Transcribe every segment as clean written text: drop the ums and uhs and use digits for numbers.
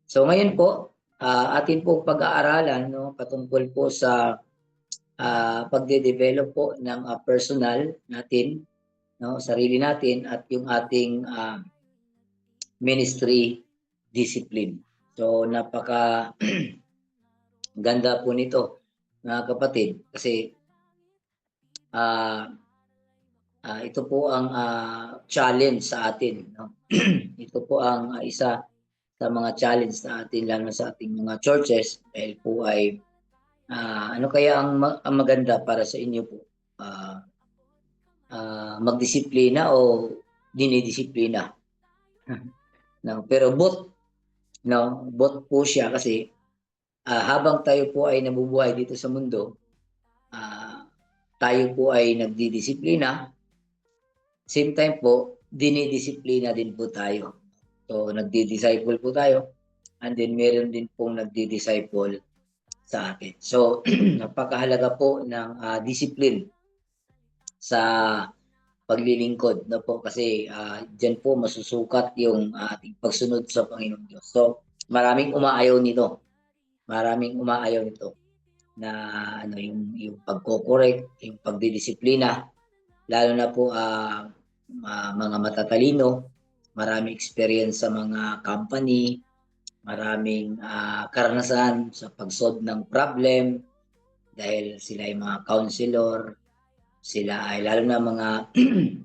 So ngayon po, atin po pag-aaralan, no, patungkol po sa pagde-develop po ng personal natin, no, sarili natin at yung ating ministry discipline. So napaka ganda po nito, mga kapatid, kasi ah, ito po ang challenge sa atin, no? Ito po ang isa sa mga challenge sa atin, lalo sa ating mga churches, dahil po ay ano kaya ang maganda para sa inyo po? Ah, Magdisiplina o dinidisiplina? No, pero both po siya kasi habang tayo po ay nabubuhay dito sa mundo, ah, tayo po ay nagdidisiplina, same time po dinidisiplina din po tayo. So nagdi-disciple po tayo, and then meron din pong nagdi-disciple sa atin. So napakahalaga po ng discipline sa paglilingkod na po, kasi diyan po masusukat yung ating pagsunod sa Panginoong Diyos. So maraming umaayaw nito. Maraming umaayaw nito na ano yung pagko-correct, yung pagdidisiplina, lalo na po mga matatalino, maraming experience sa mga company, maraming karanasan sa pag-solve ng problem dahil sila ay mga counselor, sila ay lalo na mga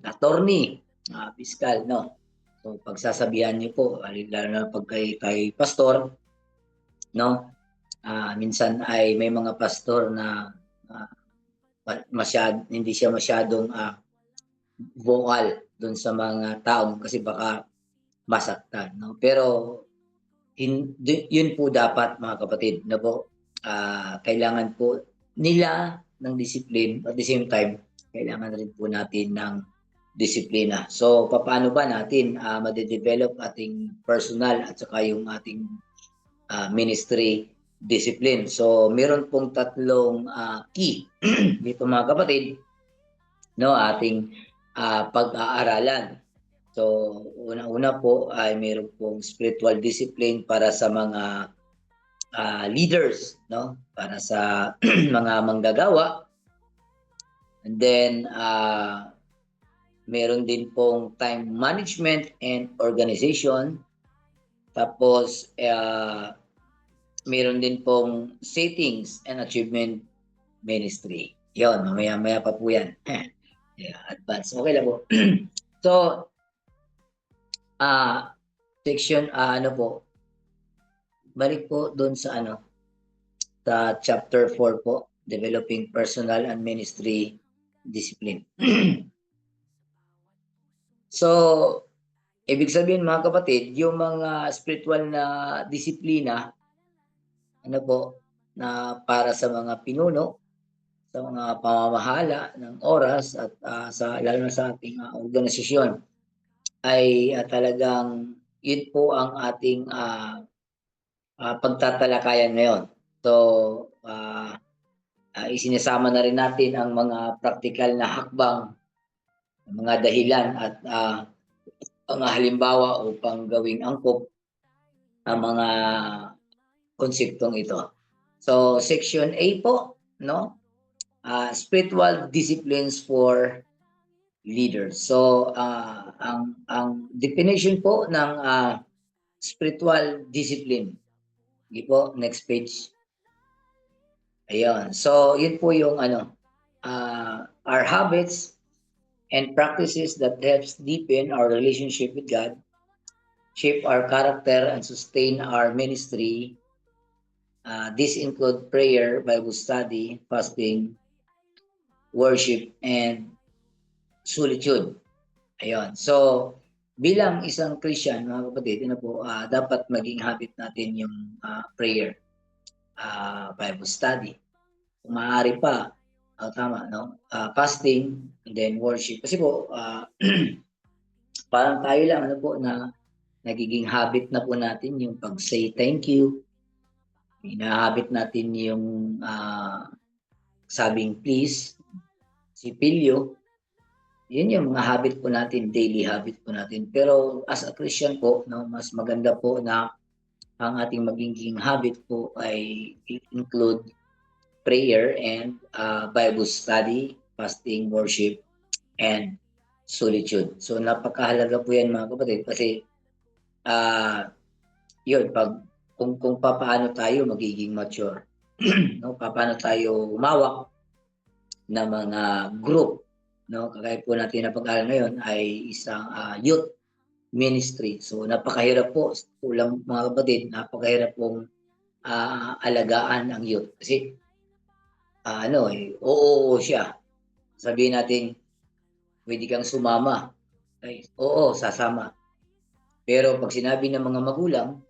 attorney, piskal, no? So pagsasabihan niyo po, lalo na pag tayo pastor, no? Minsan ay may mga pastor na hindi siya masyadong vocal doon sa mga tao kasi baka masaktan, no? Pero yun po dapat, mga kapatid, na po kailangan po nila ng discipline, at the same time kailangan rin po natin ng disiplina. So paano ba natin ma-develop ating personal at saka yung ating ministry discipline? So meron pong tatlong key dito, mga kapatid, no, ating pag-aaralan. So una-una po ay meron pong spiritual discipline para sa mga leaders, no, para sa mga manggagawa. And then meron din pong time management and organization. Tapos meron din pong settings and achievement ministry. Yon, mamaya-maya pa po yan. Yeah, advance. Okay lang po. So section ano po, balik po doon sa sa chapter 4 po, developing personal and ministry discipline. So ibig sabihin, mga kapatid, yung mga spiritual na disiplina, ano po, na para sa mga pinuno, sa mga pamamahala ng oras at lalo na sa ating organisasyon, ay talagang yun po ang ating pagtatalakayan ngayon. So isinasama na rin natin ang mga praktikal na hakbang, mga dahilan at mga halimbawa upang gawing angkop ang mga konseptong ito. So section A po, no? Spiritual disciplines for leaders. So ang definition po ng spiritual discipline. Sige po, next page. Ayun. So yun po yung our habits and practices that helps deepen our relationship with God, shape our character, and sustain our ministry. This include prayer, Bible study, fasting, worship, and solitude. Ayun. So bilang isang Christian, mga kapatid, dapat maging habit natin yung prayer, Bible study. Kung maaari pa, tama, no? Fasting, and then worship. Kasi po, parang tayo lang, na nagiging habit na po natin yung pag-say thank you. Hinahabit natin yung sabing please, sipilyo. Yun yung mga habit po natin, daily habit po natin. Pero as a Christian po, no, mas maganda po na ang ating magiging habit po ay include prayer and Bible study, fasting, worship, and solitude. So napakahalaga po yan mga kapatid kasi yun, kung papaano tayo magiging mature, no? Papaano tayo umawak ng mga group, no? Kagaya po natin na pag-aaral ngayon ay isang youth ministry. So napakahirap po, ulang mga kapatid, napakahirap pong alagaan ang youth. Kasi oo siya. Sabihin natin, pwede kang sumama. Ay, oo, sasama. Pero pag sinabi ng mga magulang,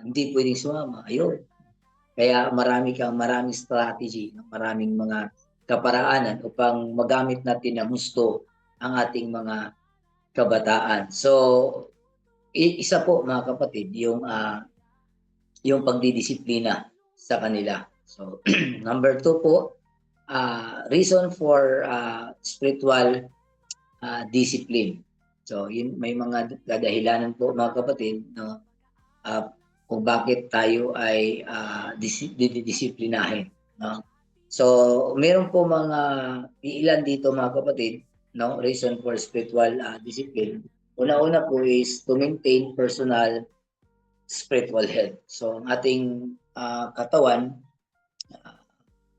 hindi pwedeng sumama, ayun. Kaya maraming strategy, maraming mga kaparaanan upang magamit natin ng husto ang ating mga kabataan. So, isa po mga kapatid, yung pagdidisiplina sa kanila. So, number 2 po, reason for spiritual discipline. So, yun, may mga kadahilanan po mga kapatid, no, kung bakit tayo ay didisiplinahin. No? So, meron po mga ilan dito mga kapatid, no, reason for spiritual discipline. Una-una po is to maintain personal spiritual health. So, ang ating katawan,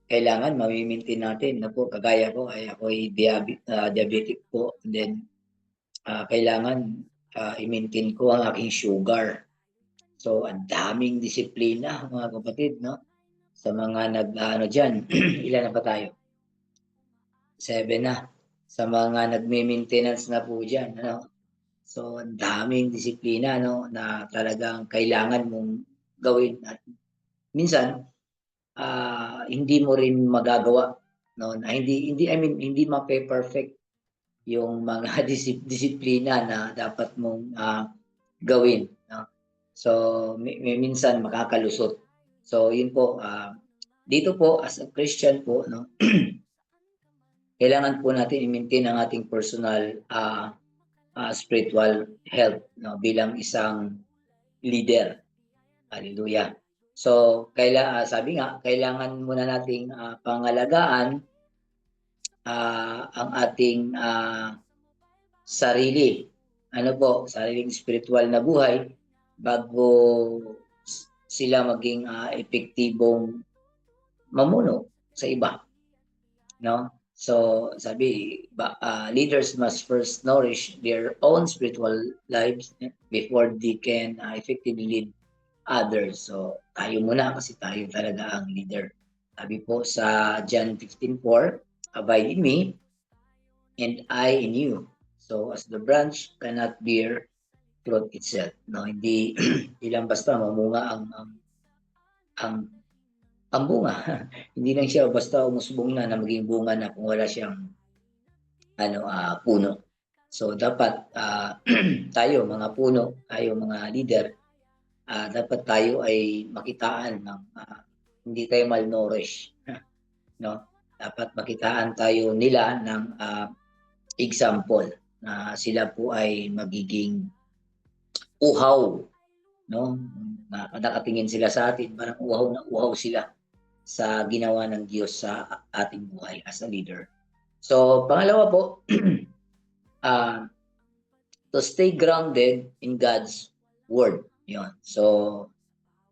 kailangan ma-maintain natin na po, kagaya ko ay ako'y diabetic po, and then kailangan i-maintain ko ang aking sugar. So ang daming disiplina mga kapatid, no? Sa mga diyan, ilan na ba tayo? 7 na. Sa mga nagme-maintenance na po diyan, ano? So ang daming disiplina, no, na talagang kailangan mong gawin at minsan hindi mo rin magagawa, no, na hindi mape-perfect yung mga disiplina na dapat mong gawin, no. So minsan makakalusot. So yun po, dito po as a Christian po, no, kailangan po natin i-maintain ang ating personal spiritual health, no, bilang isang leader. Hallelujah. So sabi nga, kailangan muna nating pangalagaan ang ating sarili. Ano po, sariling spiritual na buhay bago sila maging epektibong mamuno sa iba, no? So sabi, leaders must first nourish their own spiritual lives before they can effectively lead others. So tayo muna kasi tayo talaga ang leader. Sabi po sa John 15:4, abide in me and I in you. So as the branch cannot bear fruit itself, no, hindi lang basta mamunga ang ang bunga. Hindi lang siya basta umusbong na maging bunga na kung wala siyang puno. So dapat tayo mga puno, tayo mga leader, dapat tayo ay makitaan ng hindi tayo malnourished, no? Dapat makitaan tayo nila ng example na sila po ay magiging uhaw, no? Nakatingin sila sa atin, parang uhaw na uhaw sila sa ginawa ng Diyos sa ating buhay as a leader. So, pangalawa po, to stay grounded in God's word. Yun. So,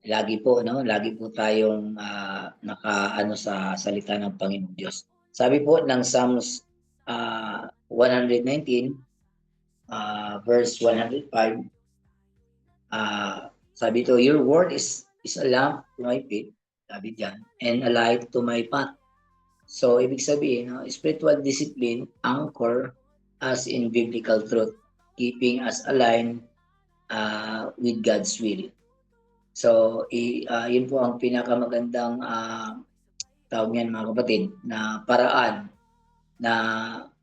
lagi po tayong nakaano sa salita ng Panginoong Diyos. Sabi po ng Psalms 119 verse 105, sabi to, your word is a lamp to my feet, sabi diyan, and a light to my path. So ibig sabihin, no, spiritual discipline anchor us in biblical truth, keeping us aligned with God's will. So yun po ang pinakamagandang tawag niyan mga kapatid na paraan na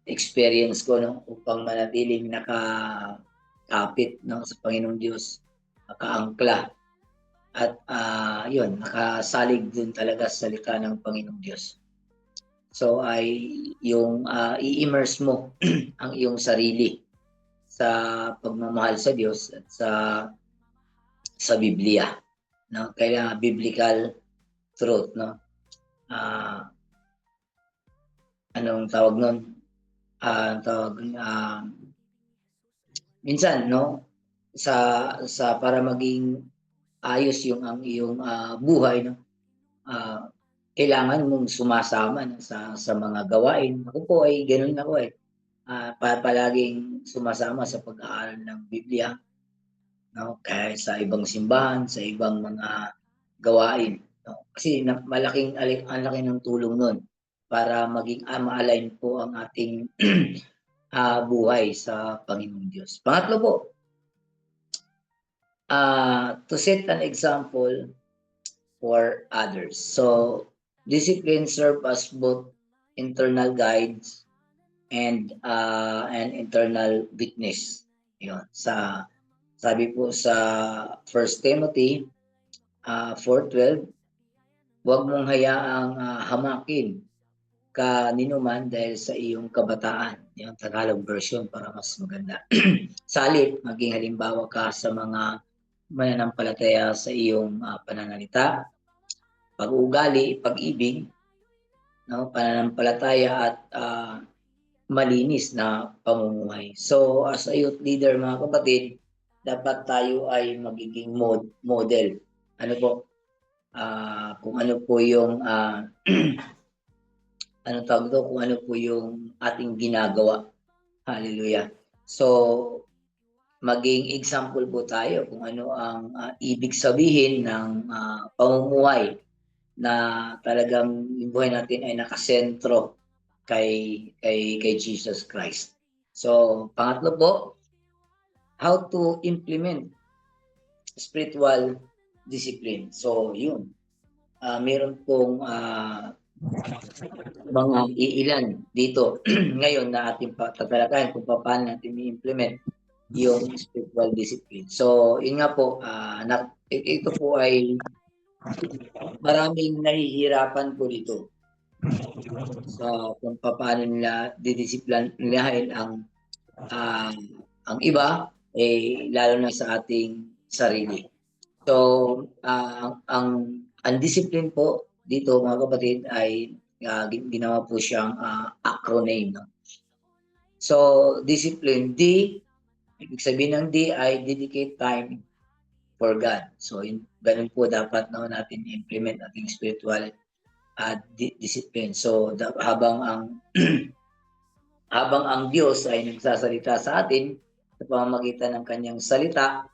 experience ko, no, upang manatiling nakakapit, no, sa Panginoong Diyos, nakaangkla at yun, nakasalig dun talaga sa salita ng Panginoong Diyos. So ay yung i-immerse mo ang iyong sarili sa pagmamahal sa Diyos at sa Biblia. no? Kailangan biblical truth, no? Ah, anong tawag nun? Minsan, no, sa para maging ayos yung ang iyong buhay, no, kailangan mong sumasama, no, sa mga gawain. Ako po ay ganoon ako eh. Palaging sumasama sa pag-aaral ng Biblia, no, kahit sa ibang simbahan, sa ibang mga gawain, no. Kasi ang laki ng tulong nun para maging ma-align po ang ating buhay sa Panginoong Diyos. Pangatlo po, to set an example for others. So, discipline serve as both internal guides and an internal witness. Yun. Sabi po sa 1 Timothy 4:12, huwag mong hayaang hamakin kaninuman dahil sa iyong kabataan. Yung Tagalog version para mas maganda. Salip, maging halimbawa ka sa mga mananampalataya sa iyong pananalita, pag-uugali, pag-ibig, no, pananampalataya at malinis na pamumuhay. So as a youth leader mga kapatid, dapat tayo ay magiging model. Ano po? Kung ano po yung ano tawag doon, kung ano po yung ating ginagawa. Hallelujah. So maging example po tayo kung ano ang ibig sabihin ng pamumuhay na talagang yung buhay natin ay nakasentro kay Jesus Christ. So, pangatlo po, how to implement spiritual discipline. So, yun. Meron pong mga iilan dito ngayon na ating tatalakayin kung paano natin i-implement yung spiritual discipline. So, yun nga po, ito po ay maraming nahihirapan po dito sa kung paano nila didisiplinahin ang iba, lalo na sa ating sarili. So, ang discipline po dito mga kapatid ay ginawa po siyang acronym. No? So, discipline, D, ibig sabihin ng D ay dedicate time for God. So, ganun po dapat natin implement ating spiritual discipline. So, habang ang Diyos ay nagsasalita sa atin sa pamamagitan ng kanyang salita,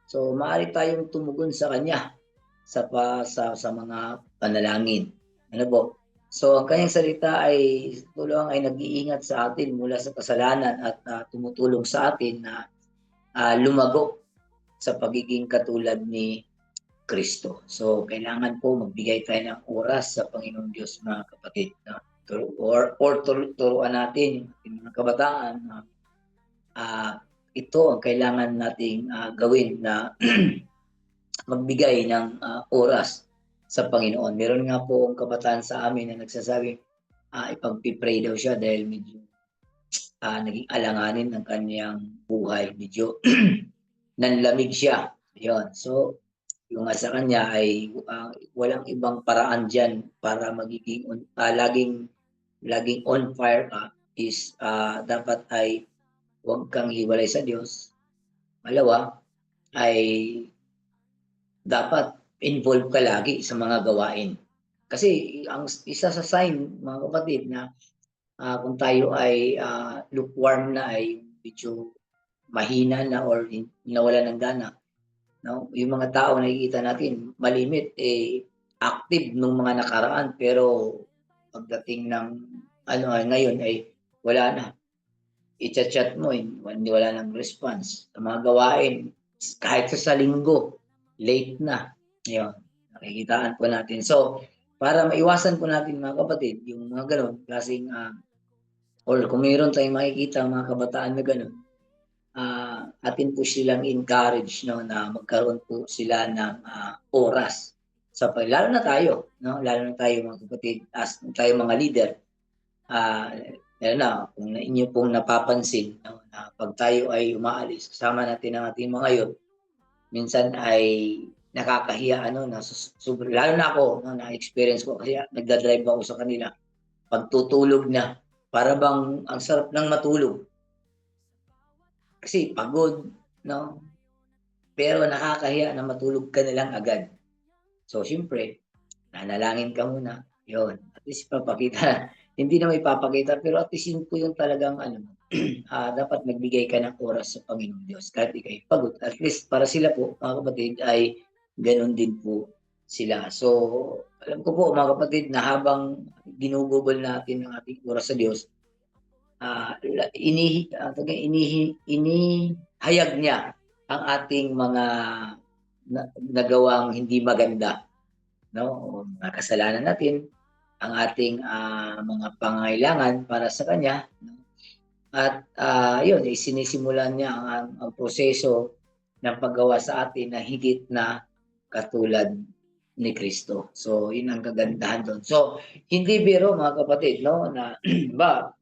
so maaari tayong tumugon sa kanya sa mga panalangin. Ano po? So ang kanyang salita ay tulong ay nag-iingat sa atin mula sa kasalanan at tumutulong sa atin na lumago sa pagiging katulad ni Kristo. So kailangan po magbigay tayo ng oras sa Panginoong Diyos mga kapatid. Turuan natin yung mga kabataan na ito ang kailangan nating gawin na magbigay ng oras sa Panginoon. Meron nga po ang kabataan sa amin na nagsasabi, ipag-pray daw siya dahil medyo naging alanganin ng kanyang buhay. Medyo nanlamig siya. Yun. So, yung sa kanya ay walang ibang paraan dyan para magiging laging on fire ka is dapat ay huwag kang hiwalay sa Diyos. Malawa ay dapat involved ka lagi sa mga gawain. Kasi ang isa sa sign, mga kapatid, na kung tayo ay lukewarm na, ay medyo mahina na or nawala ng gana, no? Yung mga tao nakikita natin, malimit, active nung mga nakaraan, pero pagdating ng ngayon ay wala na. I-chat mo, wala nang response. Sa mga gawain, kahit sa linggo, late na. Yun, nakikitaan po natin. So, para maiwasan po natin mga kapatid, yung mga ganun, klaseng, or kung mayroon tayong makikita mga kabataan na ganun, atin po silang encourage, no, na magkaroon po sila ng oras. Lalo na tayo, no? Lalo na tayo mga kapatid, as tayo mga leader, lalo na kung inyo pong napapansin, no, na pag tayo ay umaalis, kasama natin ang ating mga youth, minsan ay nakakahiya ano na lalo na ako no, na experience ko kasi nagda-drive ako sa kanila. Pagtutulog na, para bang ang sarap ng matulog. Kasi pagod, no? Pero nakakahiya na matulog ka na lang agad. So, siyempre, nanalangin ka muna. Yun. At least papakita. Hindi na may papakita, pero at least yun po yung talagang ano, dapat magbigay ka ng oras sa Panginoon Diyos. Kahit ikay pagod. At least para sila po, mga kapatid, ay ganun din po sila. So, alam ko po, mga kapatid, na habang ginugugol natin ang ating oras sa Diyos, inihayag niya ang ating mga nagawang hindi maganda, no? O mga kasalanan natin, ang ating mga pangangailangan para sa kanya, no? At yun, isinisimulan niya ang proseso ng paggawa sa atin na higit na katulad ni Kristo. So, yun ang kagandahan doon. So, hindi biro mga kapatid, no, na ba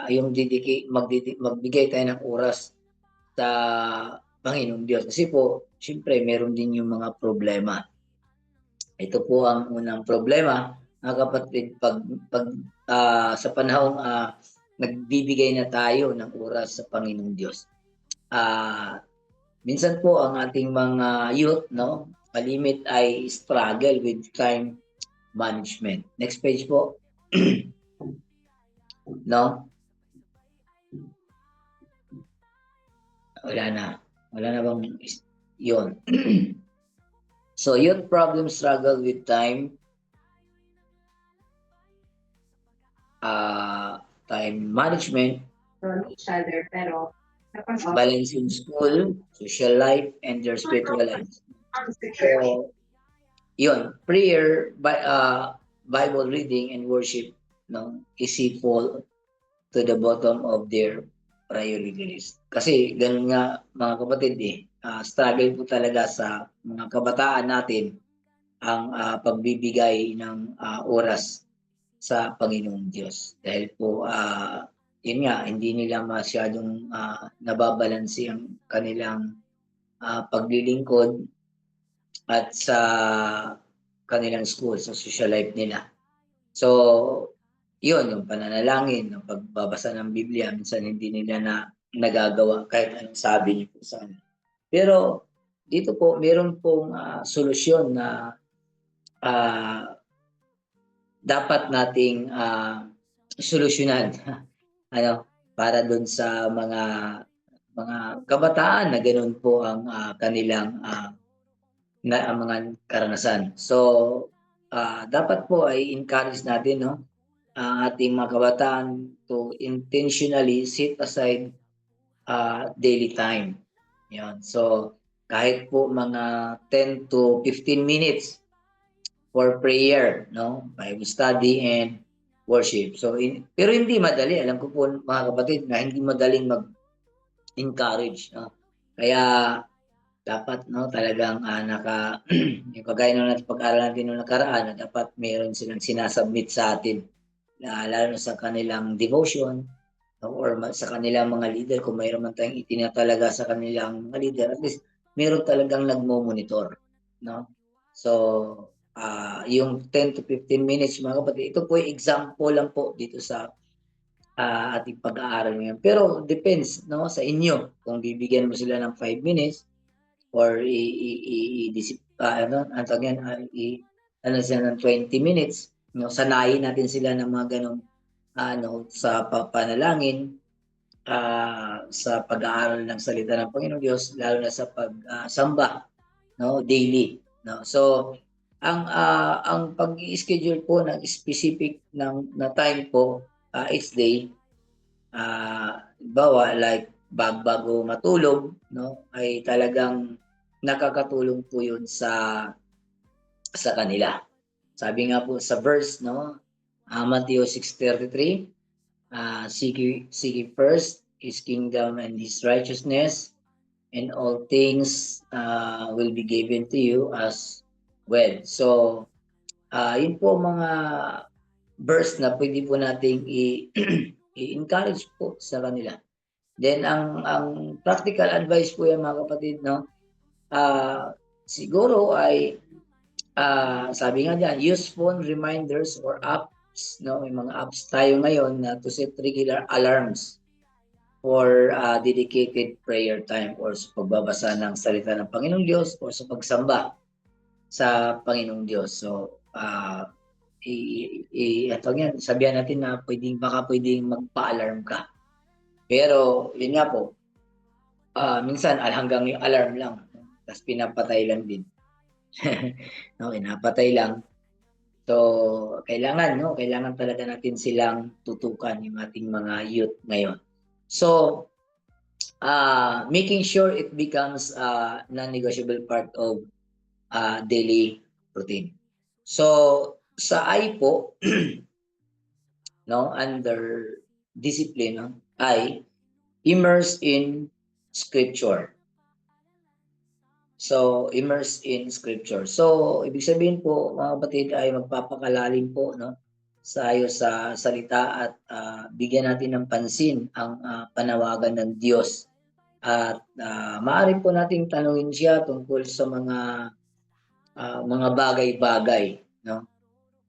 yung magbigay tayo ng oras sa Panginoong Diyos. Kasi po, siyempre, meron din yung mga problema. Ito po ang unang problema, mga kapatid, sa panahong nagbibigay na tayo ng oras sa Panginoong Diyos. Minsan po ang ating mga youth, no, kalimit ay struggle with time management. Next page po. No? Wala na bang yun? So, youth problem struggle with time management, from each other, pero balancing school, social life, and their spiritual life. So, yun, prayer, Bible reading, and worship, no, easy fall to the bottom of their priority list. Kasi ganun nga mga kapatid struggle po talaga sa mga kabataan natin ang pagbibigay ng oras sa Panginoong Diyos. Dahil po yun nga, hindi nila masyadong nababalansi ang kanilang paglilingkod at sa kanilang school, sa social life nila. So, yun, yung pananalangin, yung pagbabasa ng Biblia, minsan hindi nila na nagagawa kahit anong sabi niyo po sa kanila. Pero dito po, meron pong solusyon na dapat nating solusyonan ano, para doon sa mga kabataan na ganoon po ang kanilang mga karanasan. So, dapat po ay encourage natin, no, ang ating mga kabataan to intentionally set aside daily time. Yan. So, kahit po mga 10 to 15 minutes for prayer, no, Bible study and worship. So, pero hindi madali. Alam ko po mga kapatid na hindi madaling mag-encourage, no. Kaya dapat, no, talagang yung kagaya nung pag-aral natin nung nakaraan, na dapat meron silang sinasubmit sa atin, lalo na sa kanilang devotion, no, or sa kanilang mga leader. Kung mayroon man tayong itinatalaga sa kanilang mga leader, at least meron talagang nagmo-monitor, no. So, yung 10 to 15 minutes, mga kapatid, ito po yung example lang po dito sa ating pag-aaral ngayon. Pero depends, no, sa inyo kung bibigyan mo sila ng 5 minutes or ano siya ng 20 minutes, no, sanayin natin sila ng mga ganong sa panalangin, sa pag-aaral ng salita ng Panginoong Diyos, lalo na sa pagsamba, no, daily, no. So ang pag-i-schedule po ng specific na time po each day, bawa like bago matulog, no, ay talagang nakakatulong po yun sa kanila. Sabi nga po sa verse, no, Matthew 6:33, seek first his kingdom and his righteousness, and all things will be given to you as well. So, yun po mga verse na pwede po nating i-encourage po sa kanila. Then ang practical advice po yan mga kapatid, no, siguro ay sabi nga diyan, use phone reminders or apps, no? May mga apps tayo ngayon na to set regular alarms for dedicated prayer time or sa pagbabasa ng salita ng Panginoong Diyos or sa pagsamba sa Panginoong Diyos. So, sabihan natin na baka pwedeng magpa-alarm ka. Pero, yun nga po, minsan hanggang yung alarm lang, tapos pinapatay lang din. No, pinapatay lang. So, kailangan talaga natin silang tutukan yung ating mga youth ngayon. So, making sure it becomes a non-negotiable part of daily routine. So, sa I po, no, under discipline, no, I immerse in scripture. So, immerse in scripture. So, ibig sabihin po, mga kapatid, ay magpapakalalim po, no, sa salita at bigyan natin ng pansin ang panawagan ng Diyos. At maaari po nating tanungin siya tungkol sa mga bagay-bagay, no?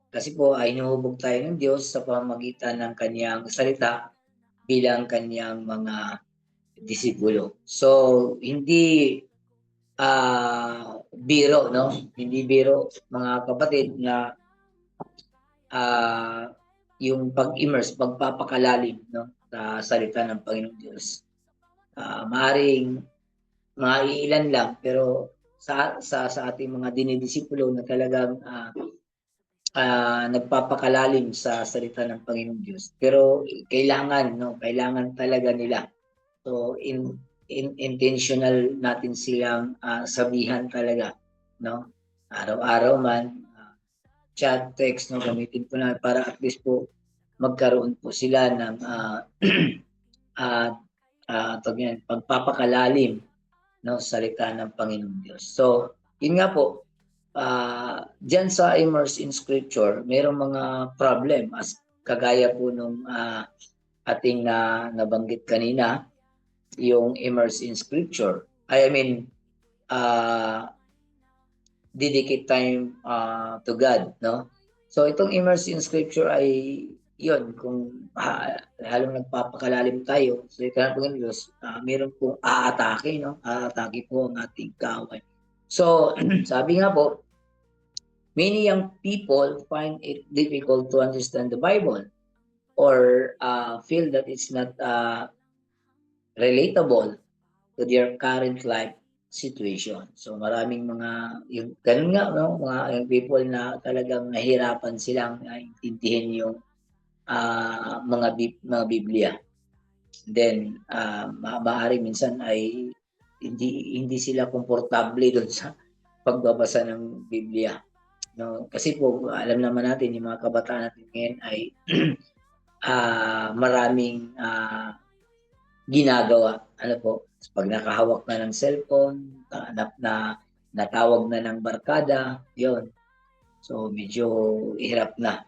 Kasi po ay hinuhubog tayo ng Diyos sa pamamagitan ng kanyang salita bilang kanyang mga disipulo. So, hindi biro, no? Hindi biro, mga kapatid, na yung pag-immerse, pagpapakalalim, no, sa salita ng Panginoong Diyos. Maaring mga ilan lang, pero sa ating mga dinidisipulo na talagang nagpapakalalim sa salita ng Panginoong Diyos. Pero kailangan talaga nila. So, intentional natin silang sabihan talaga, no? Araw-araw man, chat, text, no, gamitin po na para at least po magkaroon po sila ng pagpapakalalim, no, salita ng Panginoong Diyos. So, yun nga po, diyan sa immerse in scripture, mayroong mga problem as kagaya po nung ating nabanggit kanina, yung immerse in scripture. I mean, dedicate time to God, no? So itong immerse in scripture ay yun, kung halong nagpapakalalim tayo sa salita ng Diyos, meron pong aatake, no? Aatake po ang ating kaaway. So, sabi nga po, many young people find it difficult to understand the Bible or feel that it's not relatable to their current life situation. So maraming mga yung ganun nga, no, mga young people na talagang nahirapan silang intindihin yung mga Biblia. Then maaari minsan ay hindi sila komportable doon sa pagbabasa ng Biblia. No, kasi po alam naman natin yung mga kabataan natin ngayon ay maraming ginagawa. Ano po, pag nakahawak na ng cellphone, natawag na ng barkada, yon. So medyo hirap na.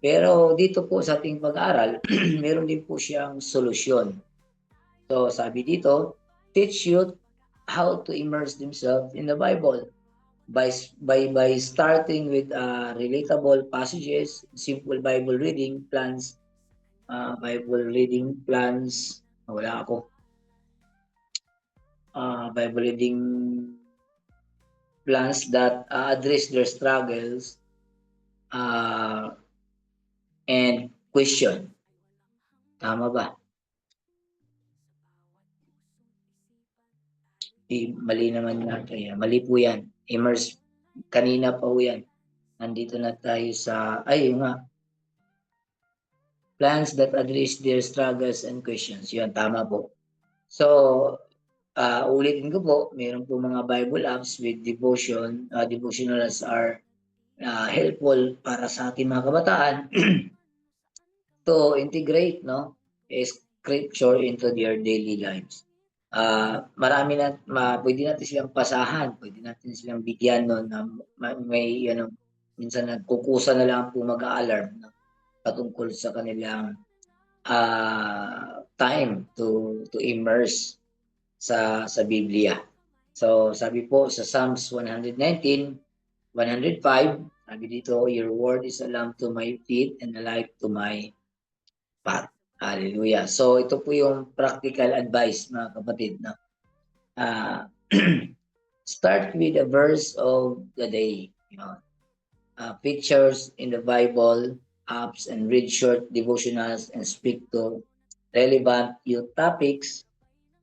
Pero dito po sa ating pag-aaral, meron din po siyang solusyon. So sabi dito, teach youth how to immerse themselves in the Bible by starting with relatable passages, simple Bible reading plans, wala ako. Bible reading plans that address their struggles and question. Tama ba? Mali naman natin. Mali po yan. Immerse. Kanina pa po yan. Nandito na tayo sa, nga. Plans that address their struggles and questions. Yun, tama po. So, ulitin ko po, mayroon po mga Bible apps with devotion. Devotionals are helpful para sa ating mga kabataan to integrate, no, scripture into their daily lives. Marami na pwede natin silang pasahan, pwede natin silang bigyan no, na may minsan nagkukusa na lang po mag-alarm, no, patungkol sa kanilang time to immerse sa Biblia. So sabi po sa Psalms 119, 105, sabi dito, your word is a lamp to my feet and a light to my path. Hallelujah. So ito po yung practical advice mga kapatid. No? Uh, start with a verse of the day. Pictures in the Bible, apps, and read short devotionals and speak to relevant youth topics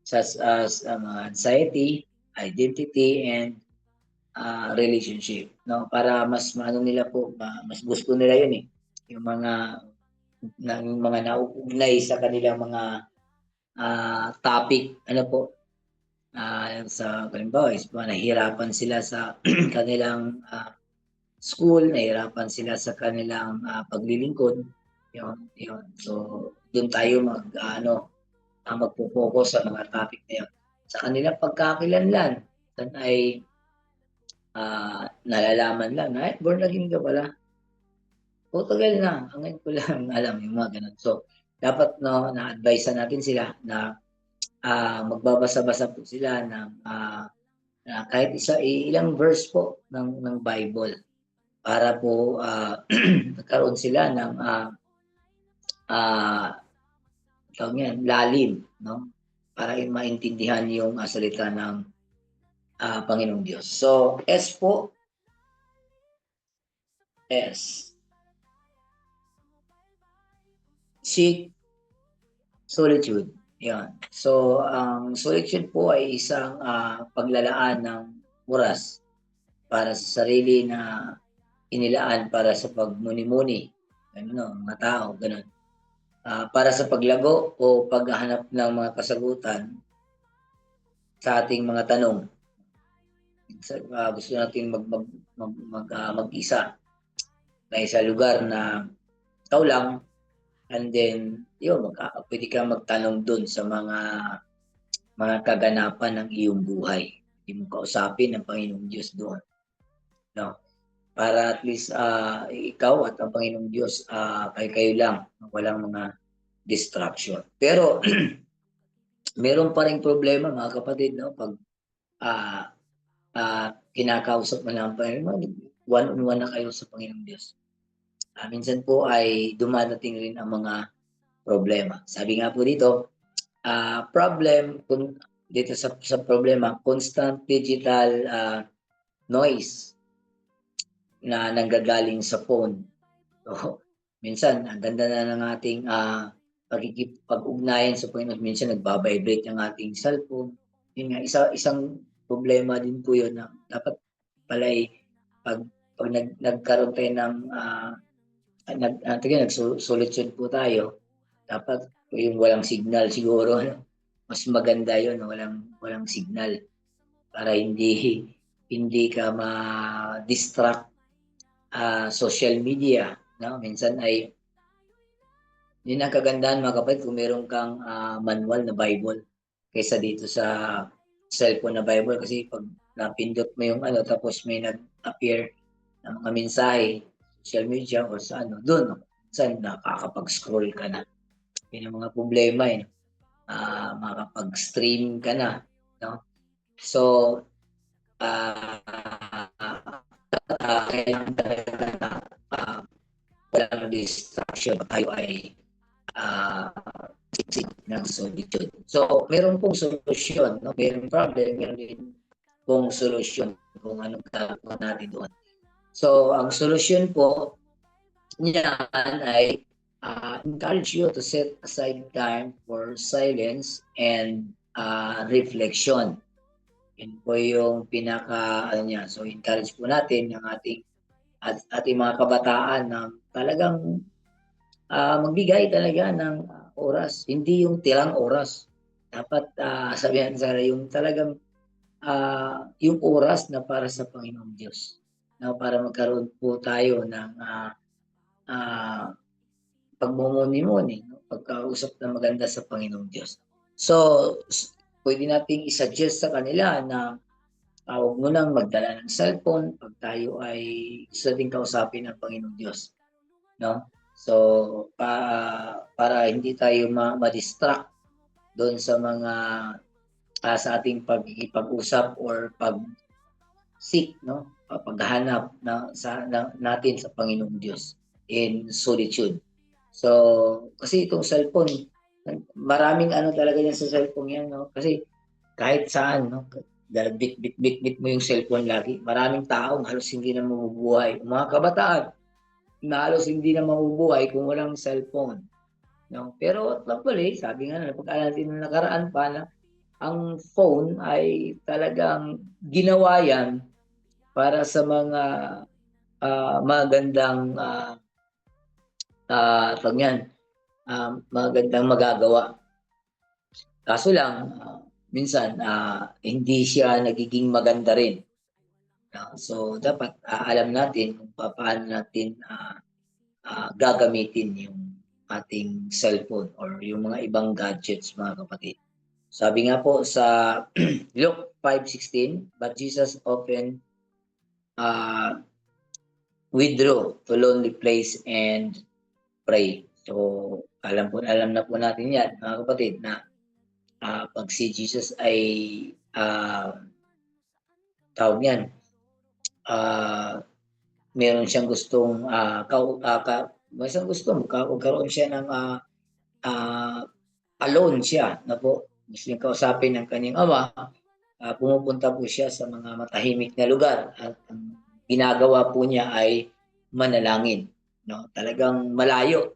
such as anxiety, identity, and relationship. No? Para mas maano nila po, mas gusto nila yun eh. Yung mga nauugnay sa kanilang mga topic, ano po, sa halimbawa, nahihirapan sila sa kanilang school, nahihirapan sila sa kanilang paglilingkod. Yun. So, doon tayo magpo-focus sa mga topic na yun. Sa kanilang pagkakakilanlan, dan ay nalalaman lang na, born again ka pala. O tagal na, ang ngayon ko lang alam yung mga ganun. So, dapat na-advise natin sila na magbabasa-basa po sila ng kahit ilang verse po ng Bible para po nagkaroon sila ng tawag yan, lalim, no? Para maintindihan yung salita ng Panginoong Diyos. So, S po, S. Seek solitude. Yan. So, ang solitude po ay isang paglalaan ng oras para sa sarili na inilaan para sa pagmuni-muni. Ano, mga tao, ganun. Para sa paglago o paghahanap ng mga kasagutan sa ating mga tanong. Gusto natin mag-isa na sa lugar na ikaw lang, and then yun, pwede kang magtanong dun sa mga kaganapan ng iyong buhay. Hindi mo kausapin ang Panginoong Diyos doon. No? Para at least ikaw at ang Panginoong Diyos kayo lang, walang mga distraction. Pero meron pa ring problema mga kapatid, no? Pag kinakausap mo lang ang Panginoon, one-on-one na kayo sa Panginoong Diyos. Minsan po ay dumadating rin ang mga problema. Sabi nga po dito, problem dito sa problema, constant digital noise na nanggagaling sa phone. So, minsan, ang ganda na ng ating pag-ugnayan sa Panginoon. Minsan, nagbabibrate ang ating cellphone. Yun nga, isang problema din po yun na dapat pala pag nagkaroon tayo ng nag-solitude po tayo, dapat yung walang signal siguro, mas maganda yun, walang signal para hindi ka ma-distract social media, no? Minsan ay yun ang kagandahan mga kapatid kung meron kang manual na Bible kaysa dito sa cellphone na Bible kasi pag napindot mo yung tapos may nag-appear na mga mensahe social media o sa doon minsan nakakapag-scroll ka na. Yun ang mga problema makakapag-stream ka na, no? So kailangan talaga na walang distraction, tayo ay ng solitude. So, meron pong solusyon, no? Meron problem, meron din pong solusyon kung anong gagawin natin doon. So, ang solusyon po niyan ay encourage you to set aside time for silence and reflection. Yun po yung niya. So, encourage po natin yung ating mga kabataan na talagang magbigay talaga ng oras, hindi yung tirang oras. Dapat sabihan sa yung talagang yung oras na para sa Panginoong Diyos. Na para magkaroon po tayo ng pagmumuni-muni, no? Pagkausap na maganda sa Panginoong Diyos. So, pwede nating isuggest sa kanila na huwag mo nang magdala ng cellphone pag tayo ay gusto din kausapin ng Panginoong Diyos. No? So, para hindi tayo ma-distract doon sa mga sa ating pagkikipag-usap or pag-seek, no? Paghahanap natin sa Panginoong Diyos in solitude. So, kasi itong cellphone, maraming ano talaga yan sa cellphone yan, no? Kasi kahit saan, no? Bit mo yung cellphone lagi. Maraming tao halos hindi na mabubuhay. Mga kabataan na halos hindi na mabubuhay kung walang cellphone. No? Pero actually, sabi nga na, pag-alam natin na nakaraan pa na ang phone ay talagang ginawa yan para sa mga magandang magandang magagawa. Kaso lang, minsan hindi siya nagiging maganda rin. So dapat alam natin kung paano natin gagamitin yung ating cellphone or yung mga ibang gadgets, mga kapatid. Sabi nga po sa Luke 5:16, but Jesus often withdrew to lonely place and pray. So alam na po natin yan, mga kapatid, na pag si Jesus ay tawag yan, meron siyang gustong may isang gustong magkaroon siya ng alone siya na po, gusto niyang kausapin ng kanyang ama, pumupunta po siya sa mga matahimik na lugar at ang ginagawa po niya ay manalangin, no? Talagang malayo,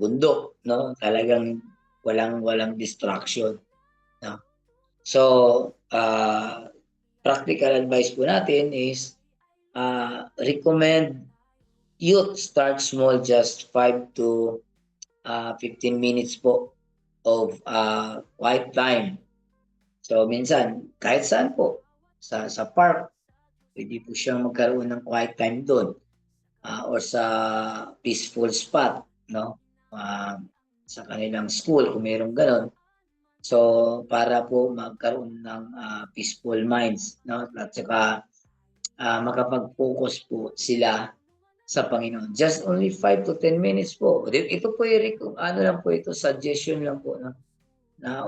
bundok, no? Talagang walang distraction, no? So, practical advice po natin is recommend youth start small, just 5 to 15 minutes po of quiet time. So minsan, kahit saan po, sa park, pwede po siyang magkaroon ng quiet time doon or sa peaceful spot, no? Sa kanilang school, kung mayroong ganon. So, para po magkaroon ng peaceful minds, no? At saka makapag-focus po sila sa Panginoon. Just only 5 to 10 minutes po. Ito po yung ano lang po ito, suggestion lang po, no?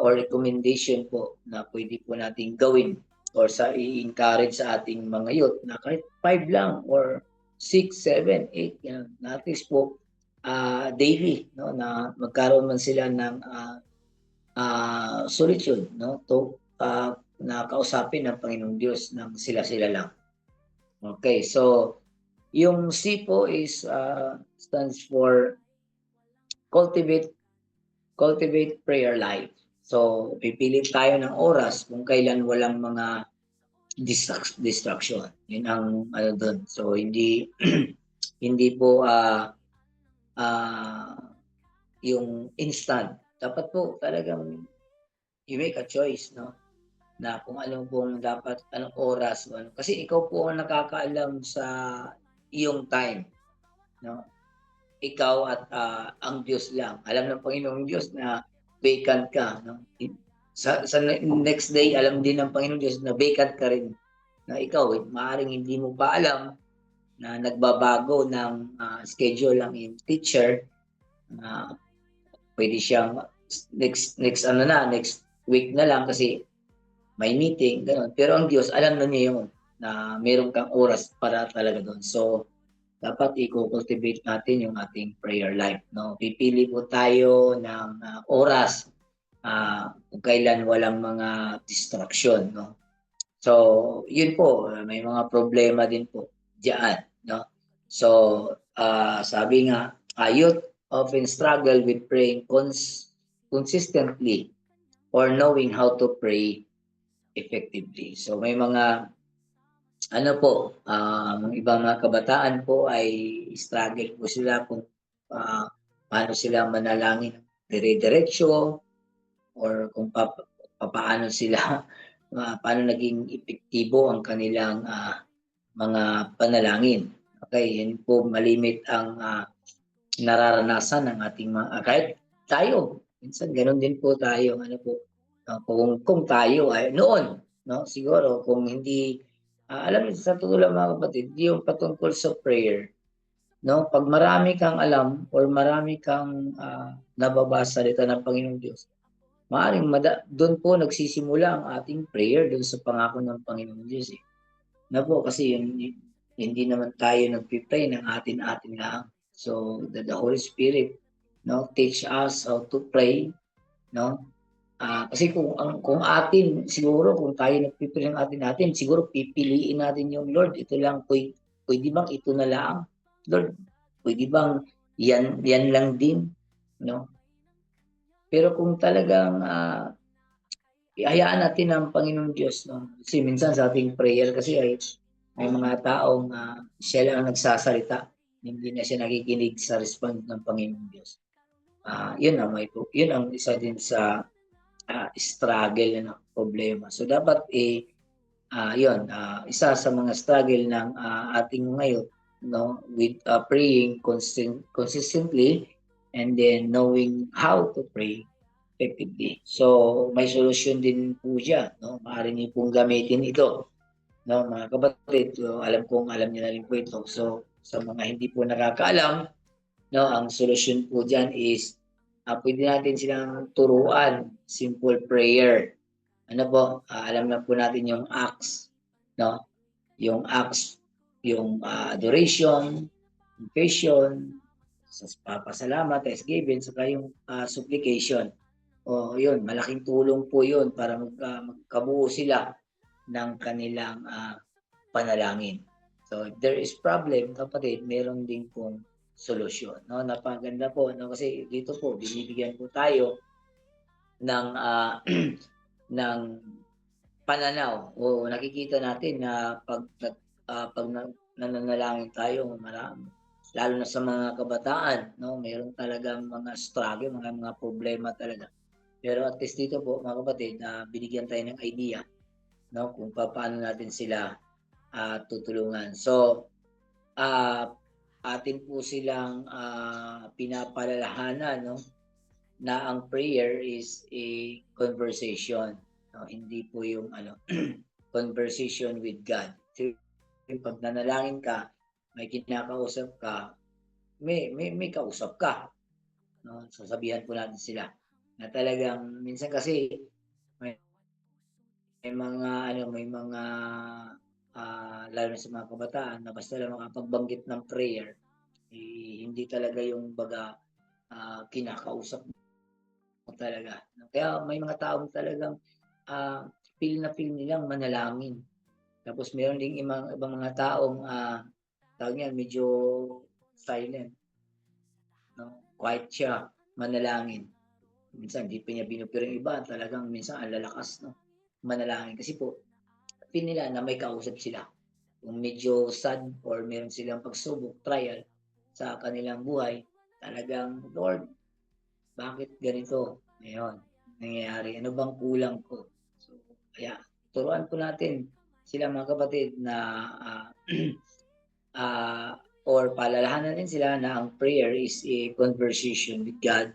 Or recommendation po na pwede po nating gawin or i-encourage sa ating mga youth na kahit 5 lang or 6, 7, 8, yan, at least po daily, no, na magkaroon man sila ng solitude, no, to na kausapin ng Panginoong Diyos ng sila-sila lang. Okay, so yung C po is stands for cultivate prayer life. So, pipili tayo ng oras kung kailan walang mga distraction. Yun ang ano doon. So, hindi hindi po yung instant. Dapat po talagang you make a choice, no? Na kung ano pong dapat, anong oras, ano. Kasi ikaw po ang nakakaalam sa iyong time, no? Ikaw at ang Diyos lang. Alam ng Panginoong Diyos na vacant ka, no? Sa next day, alam din ng Panginoong Diyos na vacant ka rin. Na ikaw, maaaring hindi mo pa alam na nagbabago ng schedule ng iyong teacher. Pwede siyang next week na lang kasi may meeting, gano'n. Pero ang Diyos, alam na niya yun, na meron kang oras para talaga doon. So, dapat i-cultivate natin yung ating prayer life, no? Pipili po tayo ng oras kung kailan walang mga distraction, no? So, yun po, may mga problema din po diyan, no? So, sabi nga, youth often struggle with praying consistently or knowing how to pray effectively. So, may mga ano po, mga ibang mga kabataan po ay struggle po sila kung paano sila manalangin dire-diretso or kung paano sila paano naging epektibo ang kanilang mga panalangin. Okay, yun po malimit ang nararanasan ng ating mga kahit tayo, minsan gano'n din po tayo, ano po, kung tayo ay noon, no, siguro kung hindi alam niyo sa totoo lang, mga kapatid, yung patungkol sa prayer, no, 'pag marami kang alam or marami kang nababasa salita ng Panginoong Diyos, Maaaring doon po nagsisimula ang ating prayer doon sa pangako ng Panginoon Diyos eh. Na po kasi hindi naman tayo nagpi-pray ng atin-atin lang. So the Holy Spirit no teach us how to pray no. Kasi kung atin siguro kung tayo nagpi-pray ng atin-atin siguro pipiliin natin yung Lord ito lang pwede bang ito na lang Lord pwede bang yan lang din no. Pero kung talagang ihayaan natin ang Panginoon Diyos no. Kasi minsan sa ating prayer kasi ay may mga taong siya lang ang nagsasalita, hindi na siya nakikinig sa response ng Panginoon Diyos. Yun ang isa din sa struggle na problema. So dapat isa sa mga struggle ng ating ngayon no with praying consistently and then knowing how to pray effectively. So may solusyon din po diyan no. Maaari niyo pong gamitin ito no mga kapatid. So, alam niyo na rin po ito. So sa mga hindi po nakakaalam no ang solusyon po diyan is pwede natin silang turuan simple prayer. Ano po, alam na po natin yung acts, no? Yung acts, yung adoration, confession, pasasalamat, thanksgiving, saka yung supplication. O yun, malaking tulong po yun para magkabuo sila ng kanilang panalangin. So if there is problem, kapatid, meron din pong solusyon. No? Napaganda po, no? Kasi dito po, binibigyan po tayo ng ng pananaw o nakikita natin na pag nananalangin tayo marami lalo na sa mga kabataan no meron talagang mga struggle mga problema talaga pero at least dito po mga kapatid binigyan tayo ng idea no kung paano natin sila tutulungan so atin po silang pinapalalahanan no na ang prayer is a conversation. No? Hindi po yung conversation with God. So, yung pag nanalangin ka, may kinakausap ka, may kausap ka. No? So, sabihan po natin sila na talagang minsan kasi may, may mga lalo na sa mga kabataan na basta lang makapagbanggit ng prayer, hindi talaga yung baga kinakausap talaga. Kaya may mga taong talagang feel na feel nilang manalangin. Tapos meron ding ibang mga taong tawag niyan medyo silent, no? Quiet siya, manalangin. Minsan hindi pa niya binubiro yung iba, talagang minsan ang lalakas, no? Manalangin kasi po feel nila na may kausap sila. Kung medyo sad or meron silang pagsubok, trial sa kanilang buhay, talagang Lord, bakit ganito? Ngayon, nangyayari, ano bang kulang ko? So, kaya turuan po natin sila mga kapatid na or palalahanan din sila na ang prayer is a conversation with God.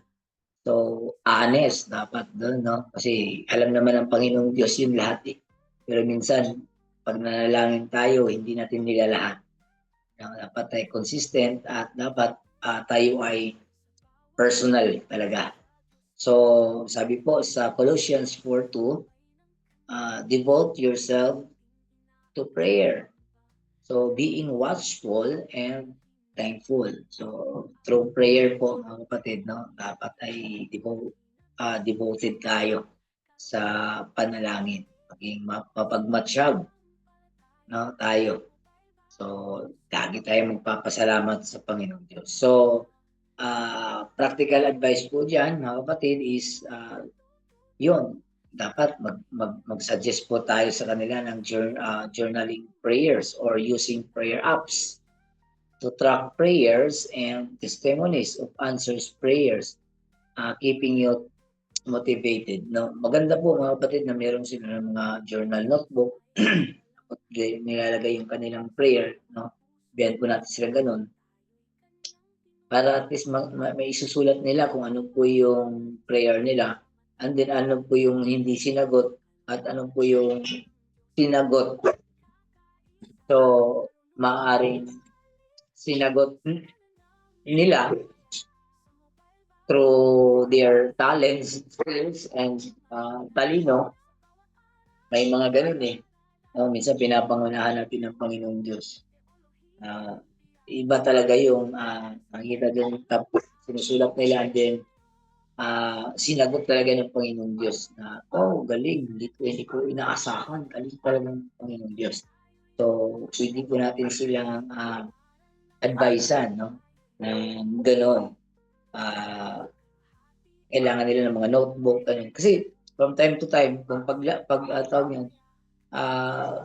So, honest dapat doon, no? Kasi alam naman ng Panginoong Diyos yun lahat eh. Pero minsan, pag nanalangin tayo, hindi natin nilalahat. Dapat tayo consistent at dapat tayo ay personal talaga. So, sabi po sa Colossians 4:2, devote yourself to prayer. So, being watchful and thankful. So, through prayer po, mga kapatid, no, dapat ay devoted tayo sa panalangin. Maging mapagmatsyag no, tayo. So, lagi tayo magpapasalamat sa Panginoon Diyos. So, practical advice po dyan, mga kapatid, is yun, dapat mag-suggest po tayo sa kanila ng journaling prayers or using prayer apps to track prayers and testimonies of answers prayers, keeping you motivated. No? Maganda po mga kapatid na meron sila ng mga journal notebook, nilalagay yung kanilang prayer, no? Biyan po natin sila ganun para at least may isusulat nila kung ano po yung prayer nila and then ano po yung hindi sinagot at ano po yung sinagot. So, maaaring sinagot nila through their talents, skills, and talino, may mga ganun eh. No, minsan pinapangunahan natin ng Panginoong Diyos. Iba talaga yung nakikita din tapos sinusulat nila and then sinagot talaga ng Panginoong Diyos na, oh, galing, hindi ko inaasahan, galing talaga ng Panginoong Diyos. So, pwede po natin silang advisean, no? Na gano'n. Kailangan nila ng mga notebook, ganun. Kasi from time to time, kung tawag yan,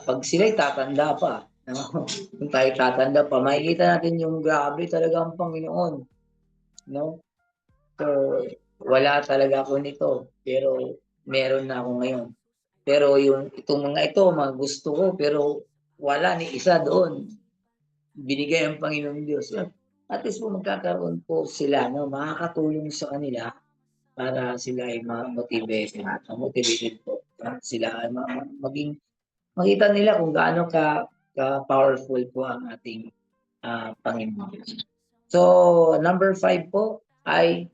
pag sila'y tatanda pa, no? Kung tayo tatanda pa, makikita natin yung grabe talaga ang Panginoon, no? So, wala talaga ako nito, pero meron na ako ngayon. Pero itong mga ito, mga gusto ko, pero wala ni isa doon. Binigay ang Panginoong Diyos. At least po magkakaroon po sila, no? Makakatulong sa kanila para sila ay motivated po. Sila ay maging makita nila kung gaano ka-powerful po ang ating Panginoon. So, number 5 po ay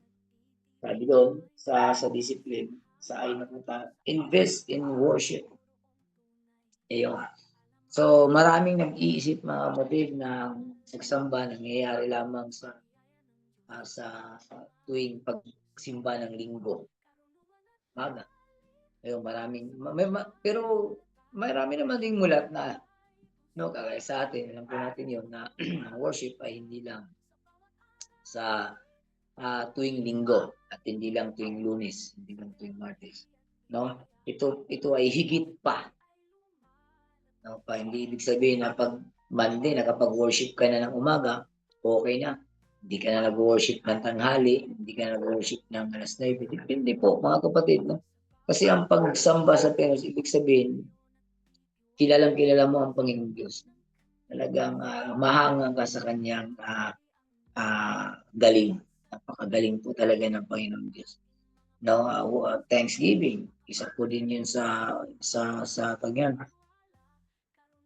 sabi doon sa discipline, sa ay napunta, invest in worship. Ayun. So, maraming nag-iisip mga kapatid na pagsamba nangyayari lamang sa tuwing pagsimba ng linggo, umaga. Ayun, pero marami naman ding mulat na, no, kagaya sa atin, alam po natin yun na ang worship ay hindi lang sa tuwing linggo at hindi lang tuwing Lunes, hindi lang tuwing Martes, no? Ito ay higit pa, no? Hindi ibig sabihin na pag Monday nakapag-worship ka na ng umaga, okay na. Hindi ka na nag-worship ng tanghali, hindi ka na nag-worship ng 9:00. Depende po mga kapatid, no? Kasi ang pagsamba sa Pinos, ibig sabihin, kilalang-kilala mo ang Panginoong Diyos. Talagang mahangang ka sa kanyang galing. Napakagaling po talaga ng Panginoong Diyos. No, Thanksgiving, isa po din yun sa pagyan,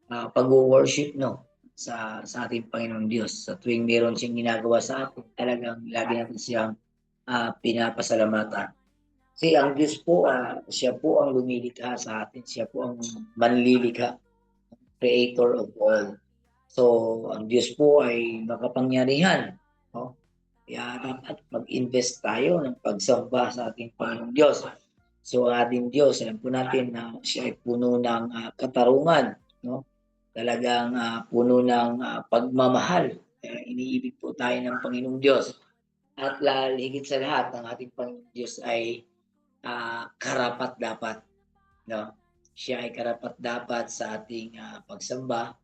pag-worship, no, sa ating Panginoong Diyos. Sa tuwing meron siyang ginagawa sa atin, talagang lagi natin siyang pinapasalamatan. Kasi ang Diyos po, siya po ang lumilikha sa atin, siya po ang manlilikha, creator of all. So, ang Diyos po ay makapangyarihan, no? Kaya dapat mag-invest tayo ng pagsamba sa ating Panginoong Diyos. So, ang ating Diyos, alam po natin na siya ay puno ng katarungan, no? Talagang puno ng pagmamahal. Kaya iniibig po tayo ng Panginoong Diyos. At higit sa lahat, ang ating Panginoong Diyos ay karapat-dapat, no? Siya ay karapat-dapat sa ating pagsamba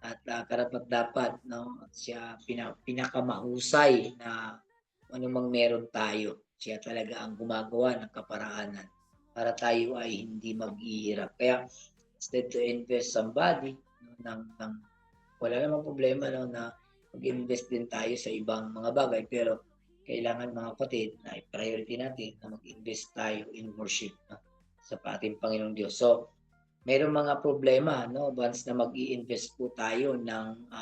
at karapat-dapat, no, siya pinakamahusay na anumang meron tayo. Siya talaga ang gumagawa ng kaparaanan para tayo ay hindi maghihirap. Kaya instead to invest somebody, no, wala namang problema, no, na mag-invest din tayo sa ibang mga bagay, pero kailangan mga kapatid na i-priority natin na mag-invest tayo in worship, no, sa ating Panginoong Diyos. So, mayroong mga problema, no, once na mag-i-invest po tayo ng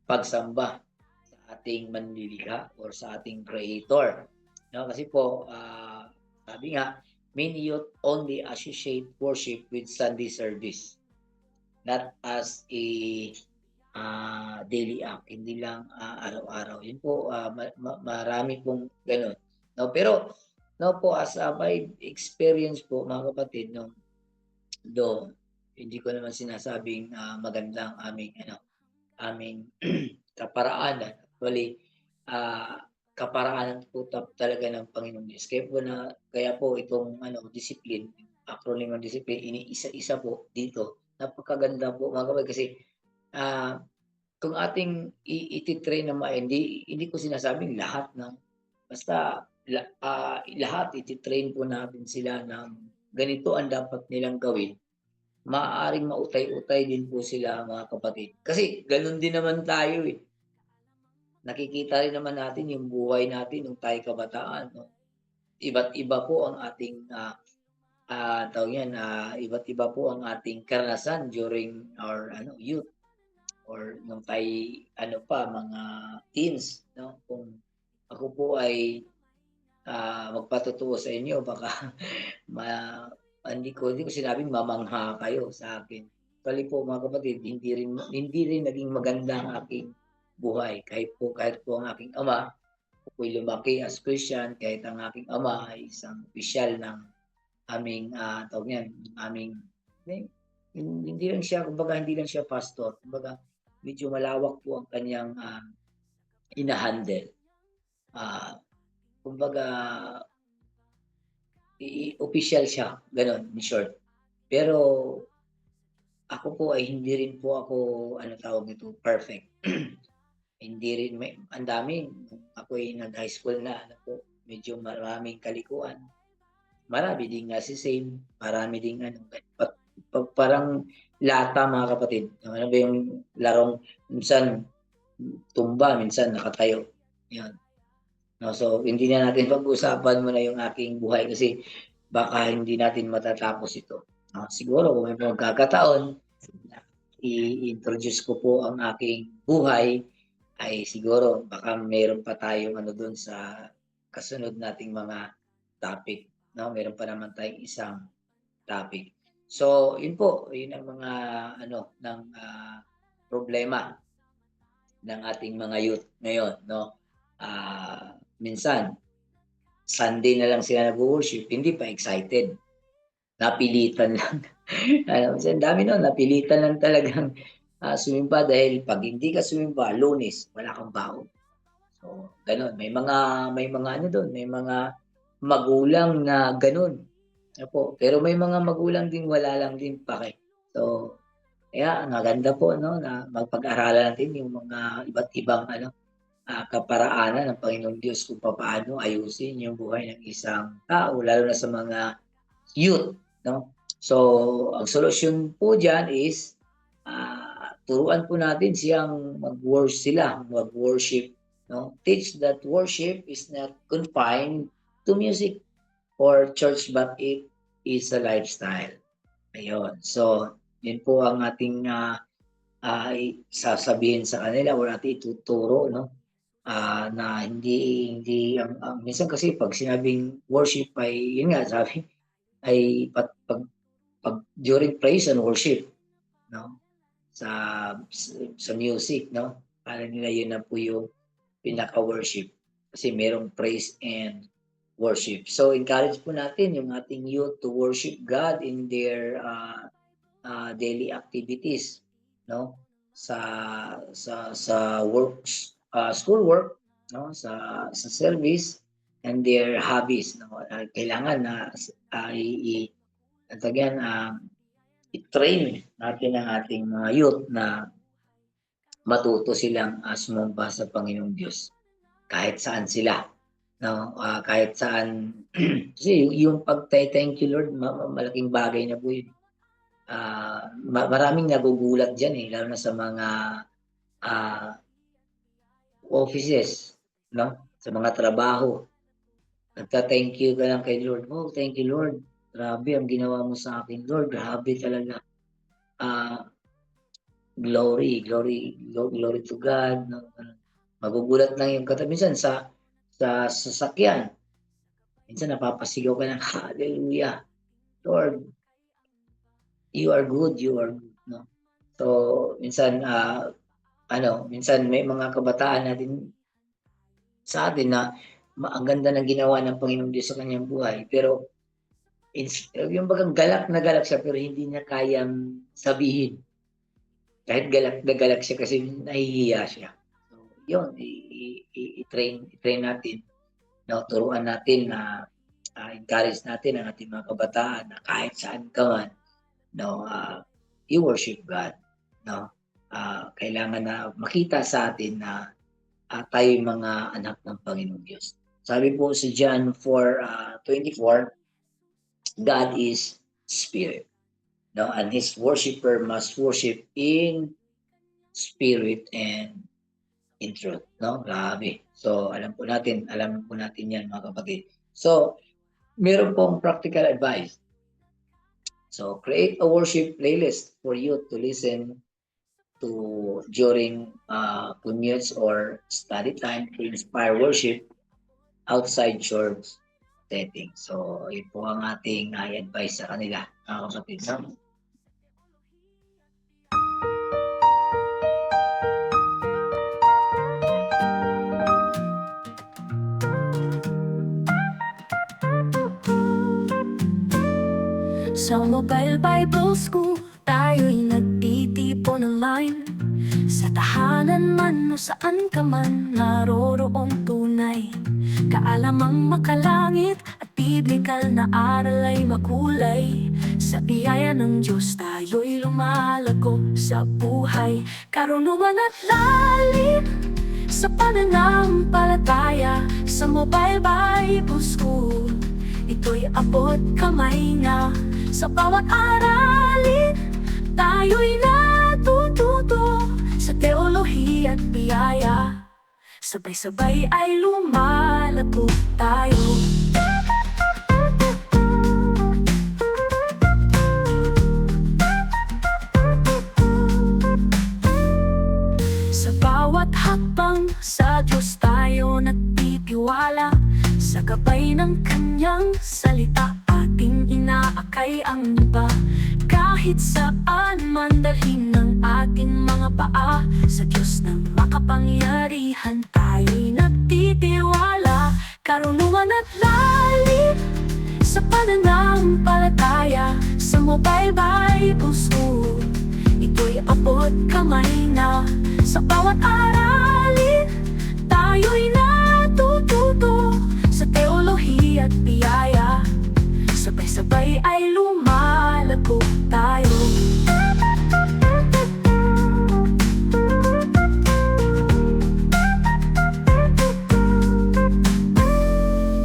pagsamba sa ating manlilikha or sa ating creator. No, kasi po, sabi nga, many youth only associate worship with Sunday service, not as a daily act, hindi lang araw-araw. Yun po, marami pong ganun. No, pero, no po, as my experience po, mga kapatid, no, hindi ko naman sinasabing maganda ang aming kaparaanan. Actually, kaparaanan po talaga ng Panginoong Diyos. Kaya po itong discipline, acronym ng discipline, iniisa-isa po dito. Napakaganda po mga kapatid kasi kung ating iti-train na hindi ko sinasabing lahat ng basta lahat iti-train po natin sila ng ganito ang dapat nilang gawin. Maaaring mautay-utay din po sila mga kapatid. Kasi gano'n din naman tayo, eh. Nakikita rin naman natin yung buhay natin nung tayo'y kabataan, 'no. Iba't iba po ang ating, tawag niyan, iba't iba po ang ating karanasan during our youth or nung tayo'y pa mga teens, 'no. Kung ako po ay magpatotoo sa inyo baka ma hindi ko sinabing mamangha kayo sa akin. Actually po mga kapatid, hindi rin naging maganda ang aking buhay kahit po ang aking ama, ako'y lumaki as Christian, kahit ang aking ama ay isang opisyal ng aming, tawag niyan, aming hindi lang siya kumbaga hindi lang siya pastor, kumbaga medyo malawak po ang kanyang, hina-handle. Ah, kumbaga opisyal siya, gano'n in short. Pero ako po ay hindi rin po ako, ano tawag nito, perfect. Hindi rin ang dami nung ako'y nag-high school na ano po, medyo maraming kalikuan. Marami ding nasi-save, marami ding ano, parang lata mga kapatid. Ano ba yung larong minsan tumba, minsan nakatayo, 'yun. No, so hindi na natin pag-usapan muna yung aking buhay kasi baka hindi natin matatapos ito. Siguro kung may pagkakataon na i-introduce ko po ang aking buhay, ay siguro baka meron pa tayong ano dun sa kasunod nating mga topic, 'no? Meron pa naman tayong isang topic. So, yun po, yun ang mga ano ng, problema ng ating mga youth ngayon, 'no? Minsan Sunday na lang sila nagwo-worship, hindi pa excited, napilitan lang. Alam mo kasi ang dami nun, napilitan lang talagang, sumimba dahil 'pag hindi ka sumimba Lunes wala kang baon. So, gano'n. May mga ano dun, may mga magulang na gano'n, opo. Pero may mga magulang ding wala lang din pake. So, kaya maganda po 'no na mapag-aralan natin yung mga iba't ibang ano, kaparaanan ng Panginoong Diyos kung papaano ayusin yung buhay ng isang tao lalo na sa mga youth, 'no? So, ang solusyon po diyan is, turuan po natin siyang mag-worship, 'no? Teach that worship is not confined to music or church, but it is a lifestyle. Ayun. So, yun po ang ating, sasabihin sa kanila or ating ituturo 'no, na hindi ang minsan kasi 'pag sinabing worship ay yun nga sabi ay 'pag during praise and worship 'no, sa sa music 'no, akala nila yun na po yung pinaka-worship kasi merong praise and worship. So encourage po natin yung ating youth to worship God in their, daily activities 'no, sa sa works, school work 'no, sa service and their hobbies 'no. Kailangan na, i i ano tawag yan, i-train natin ang ating mga youth na matuto silang, sumamba sa Panginoong Diyos kahit saan sila 'no, kahit saan kasi yung pagte-thank you Lord malaking bagay na po yun. Maraming nagugulat diyan, lalo na sa mga, ah, offices 'no, sa mga trabaho. Nagta-thank you ka lang kay Lord, "Oh, thank you Lord, grabe ang ginawa mo sa akin Lord, grabe talaga." Ah, glory to God 'no, gano'n. Magugulat lang yung minsan sa sasakyan, minsan napapasigaw ka ng hallelujah, Lord, you are good 'no. So, minsan, minsan may mga kabataan natin sa atin na ang ganda ng ginawa ng Panginoong Diyos sa kanyang buhay, pero yung bagang galak na galak siya pero hindi niya kayang sabihin. Kahit galak na galak siya kasi nahihiya siya. So, yun i-train natin 'no, turuan natin na, encourage natin ang ating mga kabataan na kahit saan ka man 'no, you worship God 'no. Kailangan na makita sa atin na, tayo'y mga anak ng Panginoong Diyos. Sabi po sa John 4:24, God is spirit 'no, and his worshipper must worship in spirit and in truth 'no, grabe. So, alam po natin 'yan mga kapatid. So, meron pong practical advice. So, create a worship playlist for you to listen to during, commutes or study time to inspire worship. outside shores setting. So, yun po ang ating i-advise sa kanila, mga kapatid, no? Sa Mobile Bible School, tayo'y nagtitipon online. Sa tahanan man o saan ka man, naroroong tunay kaalamang makalangit at biblikal na aral ay makulay. Sa biyaya ng Diyos tayo'y lumalago sa buhay, karunungan at lalim sa pananampalataya. Sa Mobile Bible School, ito'y abot kamay na. Sa bawat aralin, tayo'y natututo sa teolohiya at biyaya. Sabay-sabay ay lumalago tayo. Sa bawat hakbang, sa Diyos tayo nagtitiwala. Sa gabay ng Kanyang salita, ating inaakay ang iba. Kahit saan man dalhin ng ating mga paa, sa Diyos ng makapangyarihan tayo'y nagtitiwala. Karunungan at lalim sa pananampalataya. Sa Mobile Bible School, ito'y abot kamay na. Sa bawat aralin, tayo'y natututo sa teolohiya at biyaya. Sabay-sabay ay lumalago tayo.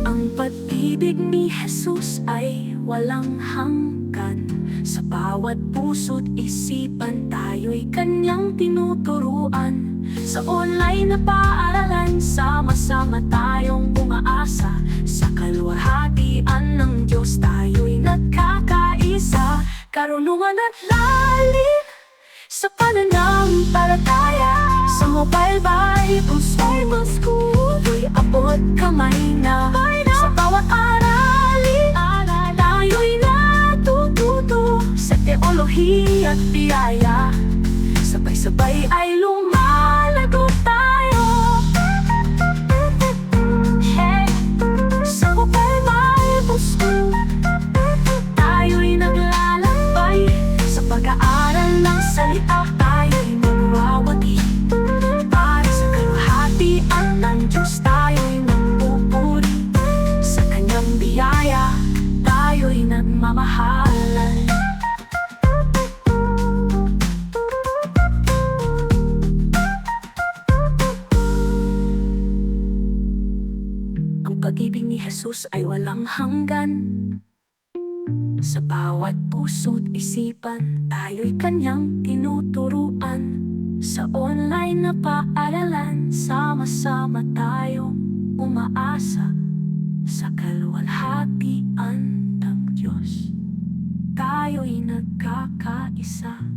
Ang pag-ibig ni Jesus ay walang hanggan. Sa bawat puso't isipan, tayo'y Kanyang tinuturuan. Sa online na paaralan, sama-sama tayong umaasa. Sa kaluwalhatian ng Diyos tayo'y nagkakaisa. Karunungan at lalim sa pananampalataya. Sa Mobile Bible School, ito'y abot kamay na. Sa bawat aralin, tayo'y natututo sa teolohiya at biyaya. Sabay-sabay ay lumalago tayo. Hey, sa Mobile Bible School, tayo'y naglalakbay. Sa pag-aaral ng salita, tayo'y magwawagi. Para sa kaluwalhatian ng Diyos, tayo'y nagpupuri. Sa Kanyang biyaya, tayo'y nagmamahalan. Ang pag-ibig ni Jesus ay walang hanggan. Sa bawat puso't isipan, tayo'y Kanyang tinuturuan. Sa online na paaralan, sama-sama tayong umaasa. Sa kaluwalhatian ng Diyos, tayo'y nagkakaisa.